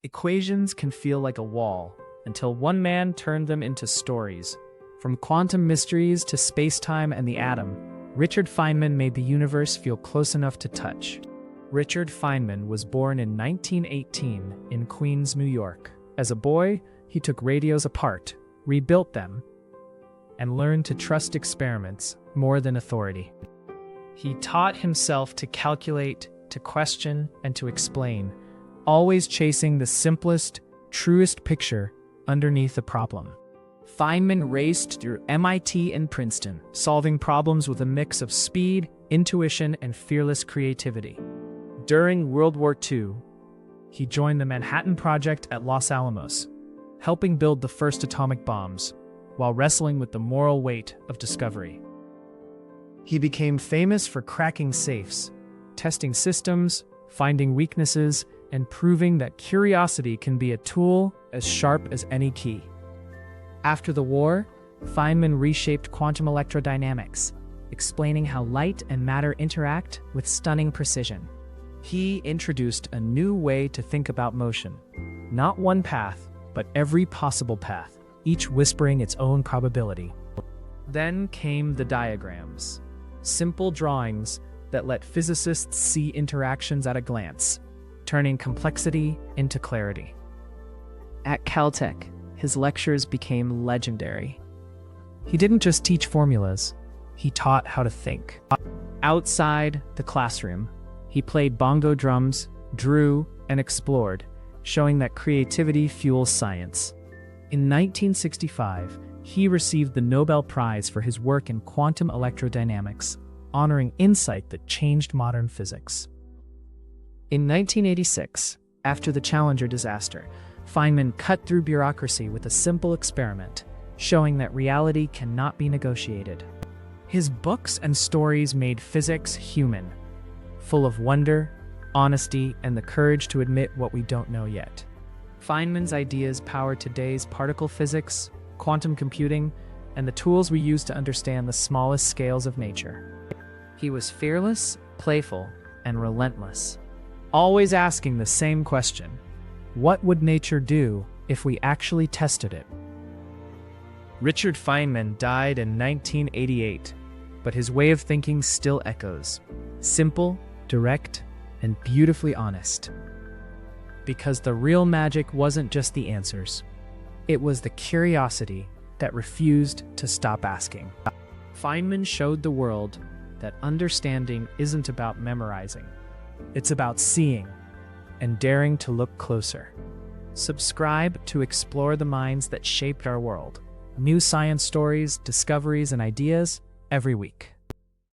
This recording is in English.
Equations can feel like a wall until one man turned them into stories. From quantum mysteries to space-time and the atom, Richard Feynman made the universe feel close enough to touch. Richard Feynman was born in 1918 in Queens, New York. As a boy, he took radios apart, rebuilt them, and learned to trust experiments more than authority. He taught himself to calculate, to question, and to explain, always chasing the simplest, truest picture underneath the problem. Feynman raced through MIT and Princeton, solving problems with a mix of speed, intuition, and fearless creativity. During World War II, he joined the Manhattan Project at Los Alamos, helping build the first atomic bombs, while wrestling with the moral weight of discovery. He became famous for cracking safes, testing systems, finding weaknesses, and proving that curiosity can be a tool as sharp as any key. After the war, Feynman reshaped quantum electrodynamics, explaining how light and matter interact with stunning precision. He introduced a new way to think about motion. Not one path, but every possible path, each whispering its own probability. Then came the diagrams, simple drawings that let physicists see interactions at a glance, turning complexity into clarity. At Caltech, his lectures became legendary. He didn't just teach formulas, he taught how to think. Outside the classroom, he played bongo drums, drew, and explored, showing that creativity fuels science. In 1965, he received the Nobel Prize for his work in quantum electrodynamics, honoring insight that changed modern physics. In 1986, after the Challenger disaster, Feynman cut through bureaucracy with a simple experiment, showing that reality cannot be negotiated. His books and stories made physics human, full of wonder, honesty, and the courage to admit what we don't know yet. Feynman's ideas power today's particle physics, quantum computing, and the tools we use to understand the smallest scales of nature. He was fearless, playful, and relentless, always asking the same question: what would nature do if we actually tested it? Richard Feynman died in 1988, but his way of thinking still echoes. Simple, direct, and beautifully honest. Because the real magic wasn't just the answers. It was the curiosity that refused to stop asking. Feynman showed the world that understanding isn't about memorizing. It's about seeing and daring to look closer. Subscribe to explore the minds that shaped our world. New science stories, discoveries, and ideas every week.